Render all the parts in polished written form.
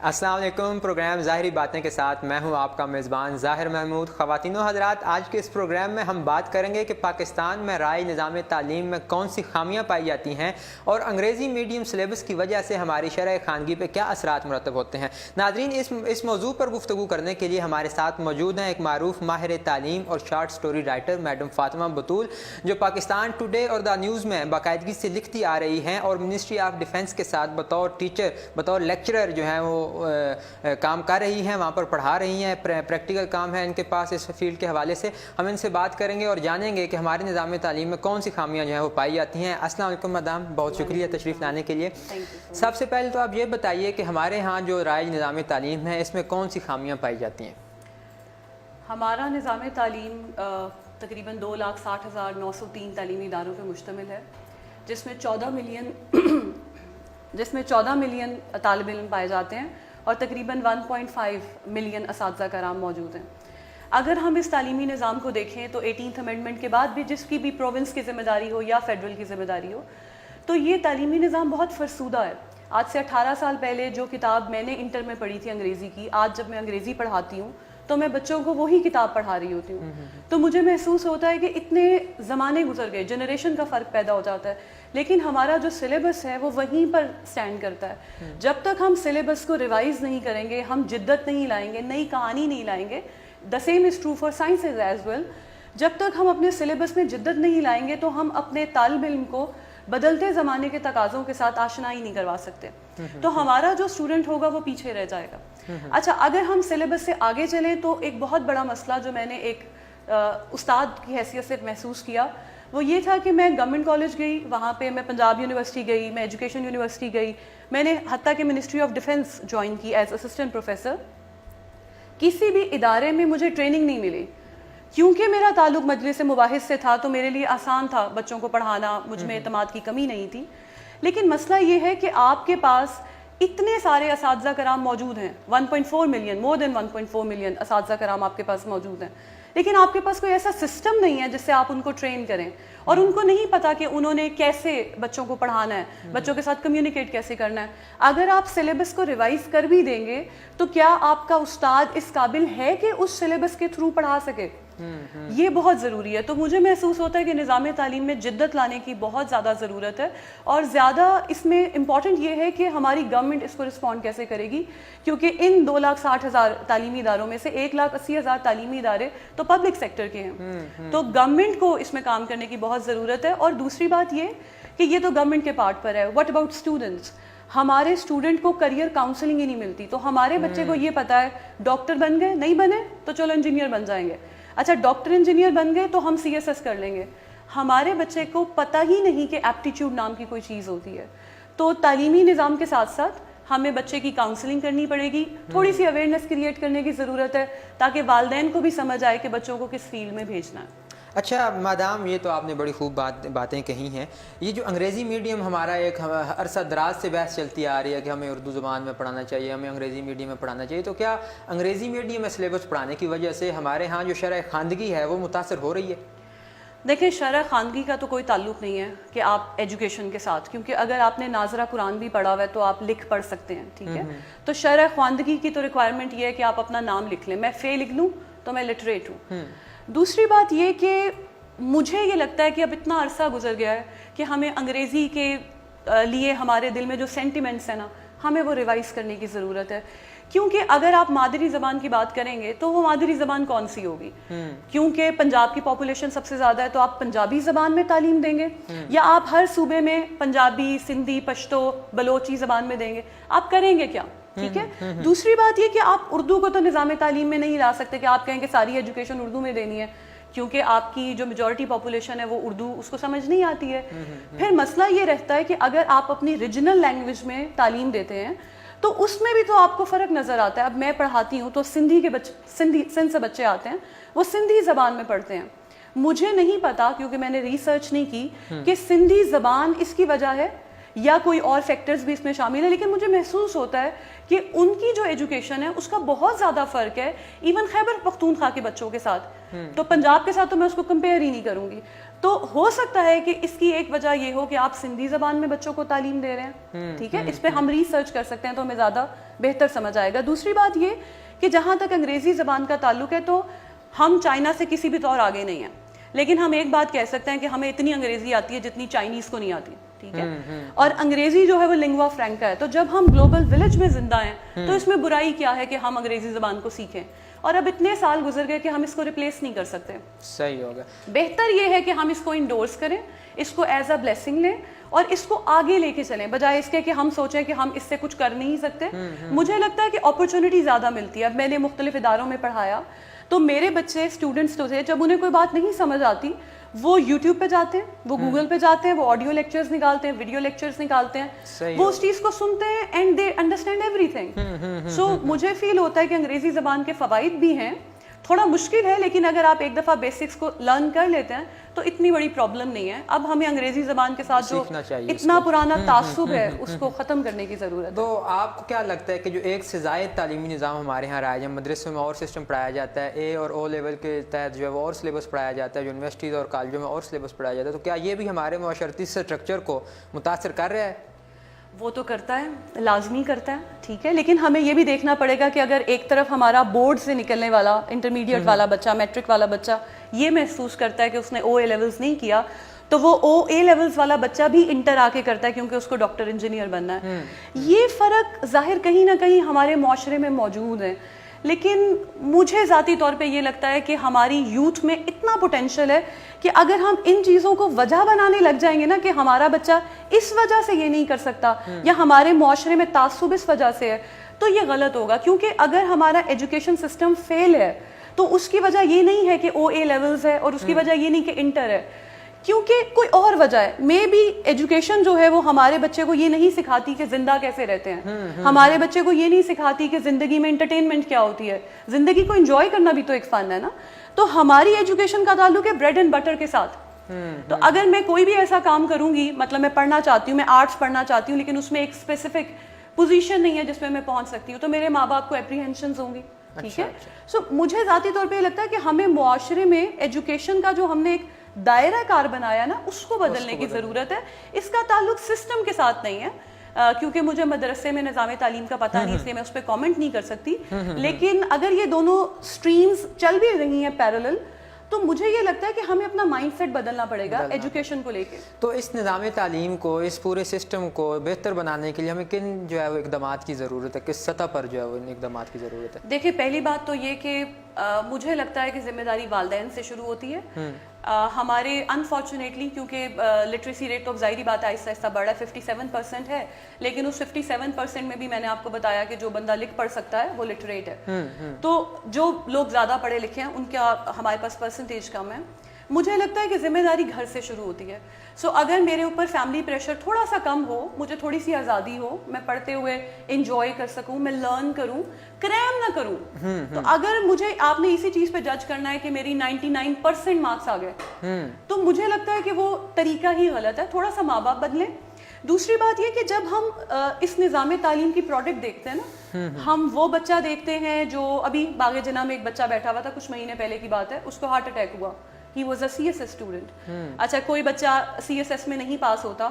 السلام علیکم. پروگرام ظاہری باتیں کے ساتھ میں ہوں آپ کا میزبان ظاہر محمود. خواتین و حضرات, آج کے اس پروگرام میں ہم بات کریں گے کہ پاکستان میں رائج نظام تعلیم میں کون سی خامیاں پائی جاتی ہیں اور انگریزی میڈیم سلیبس کی وجہ سے ہماری شرح خواندگی پہ کیا اثرات مرتب ہوتے ہیں. ناظرین, اس موضوع پر گفتگو کرنے کے لیے ہمارے ساتھ موجود ہیں ایک معروف ماہر تعلیم اور short story writer madam Fatima Batool, جو پاکستان ٹوڈے اور دا نیوز میں باقاعدگی سے لکھتی آ رہی ہیں اور منسٹری آف ڈیفنس کے ساتھ بطور ٹیچر, بطور لیکچرر جو ہیں وہ کام کر رہی ہیں, وہاں پر پڑھا رہی ہیں. پریکٹیکل کام ہے ان کے پاس اس فیلڈ کے حوالے سے. ہم ان سے بات کریں گے اور جانیں گے کہ ہمارے نظام تعلیم میں کون سی خامیاں جو ہیں وہ پائی جاتی ہیں. السلام علیکم میڈم, بہت شکریہ تشریف لانے کے لیے. سب سے پہلے تو آپ یہ بتائیے کہ ہمارے ہاں جو رائج نظام تعلیم ہے اس میں کون سی خامیاں پائی جاتی ہیں؟ ہمارا نظام تعلیم تقریباً 2,60,903 تعلیمی اداروں پر مشتمل ہے, جس میں 14 ملین طالب علم پائے جاتے ہیں اور تقریباً 1.5 ملین اساتذہ کرام موجود ہیں. اگر ہم اس تعلیمی نظام کو دیکھیں تو 18th امینڈمنٹ کے بعد بھی جس کی بھی پروونس کی ذمہ داری ہو یا فیڈرل کی ذمہ داری ہو, تو یہ تعلیمی نظام بہت فرسودہ ہے. آج سے 18 سال پہلے جو کتاب میں نے انٹر میں پڑھی تھی انگریزی کی, آج جب میں انگریزی پڑھاتی ہوں تو میں بچوں کو وہی کتاب پڑھا رہی ہوتی ہوں. تو مجھے محسوس ہوتا ہے کہ اتنے زمانے گزر گئے, جنریشن کا فرق پیدا ہو جاتا ہے, لیکن ہمارا جو سلیبس ہے وہ وہیں پر سٹینڈ کرتا ہے. جب تک ہم سلیبس کو ریوائز نہیں کریں گے, ہم جدت نہیں لائیں گے, نئی کہانی نہیں لائیں گے, the same is true for sciences as well. جب تک ہم اپنے سلیبس میں جدت نہیں لائیں گے تو ہم اپنے طالب علم کو بدلتے زمانے کے تقاضوں کے ساتھ آشنا ہی نہیں کروا سکتے. تو ہمارا جو اسٹوڈنٹ ہوگا وہ پیچھے رہ جائے گا. اچھا, اگر ہم سلیبس سے آگے چلیں تو ایک بہت بڑا مسئلہ جو میں نے ایک استاد کی حیثیت سے محسوس کیا وہ یہ تھا کہ میں گورنمنٹ کالج گئی, وہاں پہ میں پنجاب یونیورسٹی گئی, میں ایجوکیشن یونیورسٹی گئی, میں نے حتیٰ کہ منسٹری آف ڈیفنس جوائن کی ایز اسسٹنٹ پروفیسر. کسی بھی ادارے میں مجھے ٹریننگ نہیں ملی. کیونکہ میرا تعلق مجلس مباحث سے تھا تو میرے لیے آسان تھا بچوں کو پڑھانا, مجھ میں اعتماد کی کمی نہیں تھی. لیکن مسئلہ یہ ہے کہ آپ کے پاس اتنے سارے اساتذہ کرام موجود ہیں, 1.4 ملین, مور دین 1.4 ملین اساتذہ کرام آپ کے پاس موجود ہیں, لیکن آپ کے پاس کوئی ایسا سسٹم نہیں ہے جس سے آپ ان کو ٹرین کریں, اور ان کو نہیں پتا کہ انہوں نے کیسے بچوں کو پڑھانا ہے, بچوں کے ساتھ کمیونیکیٹ کیسے کرنا ہے. اگر آپ سلیبس کو ریوائز کر بھی دیں گے تو کیا آپ کا استاد اس قابل ہے کہ اس سلیبس کے تھرو پڑھا سکے؟ یہ بہت ضروری ہے. تو مجھے محسوس ہوتا ہے کہ نظام تعلیم میں جدت لانے کی بہت زیادہ ضرورت ہے, اور زیادہ اس میں امپورٹنٹ یہ ہے کہ ہماری گورنمنٹ اس کو رسپونڈ کیسے کرے گی, کیونکہ ان 2,60,000 تعلیمی اداروں میں سے 1,80,000 تعلیمی ادارے تو پبلک سیکٹر کے ہیں. تو گورنمنٹ کو اس میں کام کرنے کی بہت ضرورت ہے. اور دوسری بات یہ کہ یہ تو گورنمنٹ کے پارٹ پر ہے. What about students? ہمارے اسٹوڈنٹ کو کریئر کاؤنسلنگ ہی نہیں ملتی. تو ہمارے بچے کو یہ پتا ہے ڈاکٹر بن گئے, نہیں بنے تو چلو انجینئر بن جائیں گے. اچھا, ڈاکٹر انجینئر بن گئے تو ہم CSS کر لیں گے. ہمارے بچے کو پتہ ہی نہیں کہ ایپٹیچیوڈ نام کی کوئی چیز ہوتی ہے. تو تعلیمی نظام کے ساتھ ساتھ ہمیں بچے کی کاؤنسلنگ کرنی پڑے گی, تھوڑی سی اویئرنیس کریٹ کرنے کی ضرورت ہے تاکہ والدین کو بھی سمجھ آئے کہ بچوں کو کس فیلڈ میں بھیجنا ہے. اچھا میڈم, یہ تو آپ نے بڑی خوب باتیں کہی ہیں. یہ جو انگریزی میڈیم ہمارا ایک عرصہ دراز سے بحث چلتی آ رہی ہے کہ ہمیں اردو زبان میں پڑھانا چاہیے, ہمیں انگریزی میڈیم میں پڑھانا چاہیے, تو کیا انگریزی میڈیم میں سلیبس پڑھانے کی وجہ سے ہمارے ہاں جو شرح خواندگی ہے وہ متاثر ہو رہی ہے؟ دیکھیں, شرح خواندگی کا تو کوئی تعلق نہیں ہے کہ آپ ایجوکیشن کے ساتھ, کیونکہ اگر آپ نے ناظرہ قرآن بھی پڑھا ہوا ہے تو آپ لکھ پڑھ سکتے ہیں, ٹھیک ہے. تو شرح خواندگی کی تو ریکوائرمنٹ یہ ہے کہ آپ اپنا نام لکھ لیں. میں فے لکھ لوں تو میں لٹریٹ ہوں. دوسری بات یہ کہ مجھے یہ لگتا ہے کہ اب اتنا عرصہ گزر گیا ہے کہ ہمیں انگریزی کے لیے ہمارے دل میں جو سینٹیمنٹس ہیں نا, ہمیں وہ ریوائز کرنے کی ضرورت ہے. کیونکہ اگر آپ مادری زبان کی بات کریں گے تو وہ مادری زبان کون سی ہوگی؟ کیونکہ پنجاب کی پاپولیشن سب سے زیادہ ہے تو آپ پنجابی زبان میں تعلیم دیں گے, یا آپ ہر صوبے میں پنجابی, سندھی, پشتو, بلوچی زبان میں دیں گے؟ آپ کریں گے کیا؟ ٹھیک ہے. دوسری بات یہ کہ آپ اردو کو تو نظام تعلیم میں نہیں لا سکتے کہ آپ کہیں کہ ساری ایجوکیشن اردو میں دینی ہے, کیونکہ آپ کی جو میجورٹی پاپولیشن ہے وہ اردو اس کو سمجھ نہیں آتی ہے. پھر مسئلہ یہ رہتا ہے کہ اگر آپ اپنی ریجنل لینگویج میں تعلیم دیتے ہیں تو اس میں بھی تو آپ کو فرق نظر آتا ہے. اب میں پڑھاتی ہوں تو سندھی کے سندھ سے بچے آتے ہیں, وہ سندھی زبان میں پڑھتے ہیں. مجھے نہیں پتا, کیونکہ میں نے ریسرچ نہیں کی, کہ سندھی زبان اس کی وجہ ہے یا کوئی اور فیکٹرز بھی اس میں شامل ہیں, لیکن مجھے محسوس ہوتا ہے کہ ان کی جو ایجوکیشن ہے اس کا بہت زیادہ فرق ہے ایون خیبر پختونخوا کے بچوں کے ساتھ. تو پنجاب کے ساتھ تو میں اس کو کمپیئر ہی نہیں کروں گی. تو ہو سکتا ہے کہ اس کی ایک وجہ یہ ہو کہ آپ سندھی زبان میں بچوں کو تعلیم دے رہے ہیں, ٹھیک ہے, اس پہ ہم ریسرچ کر سکتے ہیں تو ہمیں زیادہ بہتر سمجھ آئے گا. دوسری بات یہ کہ جہاں تک انگریزی زبان کا تعلق ہے تو ہم چائنا سے کسی بھی طور آگے نہیں ہیں, لیکن ہم ایک بات کہہ سکتے ہیں کہ ہمیں اتنی انگریزی آتی ہے جتنی چائنیز کو نہیں آتی, ٹھیک ہے, اور انگریزی جو ہے وہ لنگوا فرینکا ہے. تو جب ہم گلوبل ولیج میں زندہ ہیں تو اس میں برائی کیا ہے کہ ہم انگریزی زبان کو سیکھیں, اور اب اتنے سال گزر گئے کہ ہم اس کو ریپلیس نہیں کر سکتے. صحیح ہوگا. بہتر یہ ہے کہ ہم اس کو انڈورس کریں, اس کو ایز اے بلیسنگ لیں اور اس کو آگے لے کے چلیں, بجائے اس کے کہ ہم سوچیں کہ ہم اس سے کچھ کر نہیں سکتے. مجھے لگتا ہے کہ اپرچونٹی زیادہ ملتی ہے. اب میں نے مختلف اداروں میں پڑھایا تو میرے بچے اسٹوڈنٹس جو تھے, جب انہیں کوئی بات نہیں سمجھ آتی وہ یوٹیوب پہ جاتے ہیں, وہ گوگل پہ جاتے ہیں, وہ آڈیو لیکچرز نکالتے ہیں, ویڈیو لیکچرز نکالتے ہیں, وہ اس چیز کو سنتے ہیں and they understand everything. So مجھے فیل ہوتا ہے کہ انگریزی زبان کے فوائد بھی ہیں, تھوڑا مشکل ہے, لیکن اگر آپ ایک دفعہ بیسکس کو لرن کر لیتے ہیں تو اتنی بڑی پرابلم نہیں ہے. اب ہمیں انگریزی زبان کے ساتھ جو اتنا پرانا تعصب ہے اس کو ختم کرنے کی ضرورت ہے. تو آپ کو کیا لگتا ہے کہ جو ایک سے زائد تعلیمی نظام ہمارے یہاں رائج ہے, مدرسوں میں اور سسٹم پڑھایا جاتا ہے, اے اور او لیول کے تحت جو ہے وہ اور سلیبس پڑھایا جاتا ہے, یونیورسٹیز اور کالجوں میں اور سلیبس پڑھایا جاتا ہے, تو کیا یہ بھی ہمارے معاشرتی اسٹرکچر کو متاثر کر رہا ہے؟ وہ تو کرتا ہے, لازمی کرتا ہے, ٹھیک ہے, لیکن ہمیں یہ بھی دیکھنا پڑے گا کہ اگر ایک طرف ہمارا بورڈ سے نکلنے والا انٹرمیڈیٹ والا بچہ, میٹرک والا بچہ یہ محسوس کرتا ہے کہ اس نے او اے لیولز نہیں کیا, تو وہ او اے لیولز والا بچہ بھی انٹر آ کے کرتا ہے کیونکہ اس کو ڈاکٹر انجینئر بننا ہے. یہ فرق ظاہر کہیں نہ کہیں ہمارے معاشرے میں موجود ہے, لیکن مجھے ذاتی طور پہ یہ لگتا ہے کہ ہماری یوتھ میں اتنا پوٹینشیل ہے کہ اگر ہم ان چیزوں کو وجہ بنانے لگ جائیں گے نا کہ ہمارا بچہ اس وجہ سے یہ نہیں کر سکتا یا ہمارے معاشرے میں تعصب اس وجہ سے ہے, تو یہ غلط ہوگا. کیونکہ اگر ہمارا ایجوکیشن سسٹم فیل ہے تو اس کی وجہ یہ نہیں ہے کہ او اے لیولز ہے, اور اس کی وجہ یہ نہیں کہ انٹر ہے, کیونکہ کوئی اور وجہ ہے. مے بی ایجوکیشن جو ہے وہ ہمارے بچے کو یہ نہیں سکھاتی کہ زندہ کیسے رہتے ہیں, ہمارے بچے کو یہ نہیں سکھاتی کہ زندگی میں انٹرٹینمنٹ کیا ہوتی ہے, زندگی کو انجوائے کرنا بھی تو ایک فن ہے نا. تو ہماری ایجوکیشن کا تعلق ہے بریڈ اینڈ بٹر کے ساتھ. تو اگر میں کوئی بھی ایسا کام کروں گی, مطلب میں پڑھنا چاہتی ہوں, میں آرٹس پڑھنا چاہتی ہوں, لیکن اس میں ایک اسپیسیفک پوزیشن نہیں ہے جس میں میں پہنچ سکتی ہوں, تو میرے ماں باپ کو اپریہینشنز ہوں گی, ٹھیک ہے. سو مجھے ذاتی طور پہ یہ لگتا ہے کہ ہمیں معاشرے میں ایجوکیشن کا جو ہم نے ایک دائرہ کار بنایا نا اس کو بدلنے کی ضرورت ہے. اس کا تعلق سسٹم کے ساتھ نہیں ہے, کیونکہ مجھے مدرسے میں نظام تعلیم کا پتہ نہیں, اس لیے میں اس پہ کامنٹ نہیں کر سکتی, لیکن اگر یہ دونوں سٹریمز چل بھی رہی ہیں پیرالل تو مجھے یہ لگتا ہے کہ ہمیں اپنا مائنڈ سیٹ بدلنا پڑے گا ایجوکیشن کو لے کے. تو اس نظام تعلیم کو, اس پورے سسٹم کو بہتر بنانے کے لیے ہمیں کن جو ہے وہ اقدامات کی ضرورت ہے, کس سطح پر جو ہے وہ ان اقدامات کی ضرورت ہے؟ دیکھیں, پہلی بات تو یہ کہ مجھے لگتا ہے کہ ذمہ داری والدین سے شروع ہوتی ہے. ہمارے انفارچونیٹلی کیونکہ لٹریسی ریٹ تو ظاہری بات ہے آہستہ آہستہ بڑھا ہے, 57% ہے, لیکن اس 57% میں بھی میں نے آپ کو بتایا کہ جو بندہ لکھ پڑھ سکتا ہے وہ لٹریٹ ہے. تو جو لوگ زیادہ پڑھے لکھے ہیں ان کا ہمارے پاس پرسنٹیج کم ہے. مجھے لگتا ہے کہ ذمہ داری گھر سے شروع ہوتی ہے. سو اگر میرے اوپر فیملی پریشر تھوڑا سا کم ہو, مجھے تھوڑی سی آزادی ہو, میں پڑھتے ہوئے انجوائے کر سکوں, میں لرن کروں, کریم نہ کروں, تو اگر مجھے آپ نے اسی چیز پہ جج کرنا ہے کہ میری 99% مارکس آ گئے, تو مجھے لگتا ہے کہ وہ طریقہ ہی غلط ہے. تھوڑا سا ماں باپ بدلیں. دوسری بات یہ کہ جب ہم اس نظام تعلیم کی پروڈکٹ دیکھتے ہیں نا, ہم وہ بچہ دیکھتے ہیں جو ابھی باغ جناح میں ایک بچہ بیٹھا ہوا تھا, کچھ مہینے پہلے کی بات ہے, اس کو ہارٹ اٹیک ہوا. He was a CSS student. اچھا, کوئی بچہ CSS میں نہیں پاس ہوتا.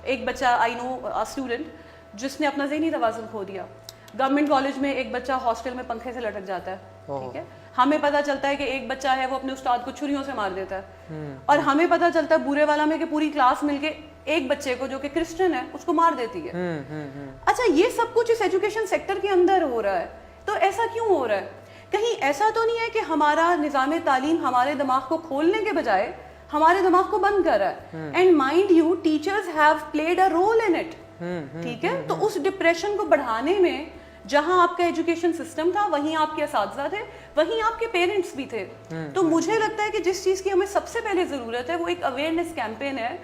ایک بچہ I know اسٹوڈنٹ جس نے اپنا ذہنی توازن کھو دیا. گورنمنٹ کالج میں ایک بچہ ہاسٹل میں پنکھے سے لٹک جاتا ہے, ٹھیک ہے. ہمیں پتہ چلتا ہے کہ ایک بچہ ہے وہ اپنے استاد کو چھریوں سے مار دیتا ہے, اور ہمیں پتہ چلتا ہے بورے والا میں کہ پوری کلاس مل کے ایک بچے کو جو کہ کرسچن ہے اس کو مار دیتی ہے. اچھا, یہ سب کچھ اس ایجوکیشن سیکٹر کے اندر ہو رہا ہے, تو ایسا کیوں ہو رہا ہے؟ کہیں ایسا تو نہیں ہے کہ ہمارا نظام تعلیم ہمارے دماغ کو کھولنے کے بجائے ہمارے دماغ کو بند کر رہا ہے؟ And mind you, teachers have played a role in it, ٹھیک ہے. تو اس ڈپریشن کو بڑھانے میں جہاں آپ کا ایجوکیشن سسٹم تھا وہیں آپ کے اساتذہ تھے, وہیں آپ کے پیرنٹس بھی تھے. تو مجھے لگتا ہے کہ جس چیز کی ہمیں سب سے پہلے ضرورت ہے وہ ایک اویئرنیس کیمپین ہے,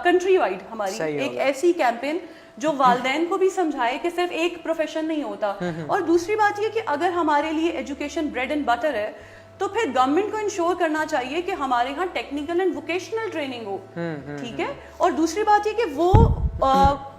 کنٹری وائڈ ہماری ایک ایسی کیمپین جو والدین کو بھی سمجھائے کہ صرف ایک پروفیشن نہیں ہوتا. اور دوسری بات یہ کہ اگر ہمارے لیے ایجوکیشن بریڈ اینڈ بٹر ہے تو پھر گورنمنٹ کو انشور کرنا چاہیے کہ ہمارے ہاں ٹیکنیکل اینڈ ووکیشنل ٹریننگ ہو, ٹھیک ہے. اور دوسری بات یہ کہ وہ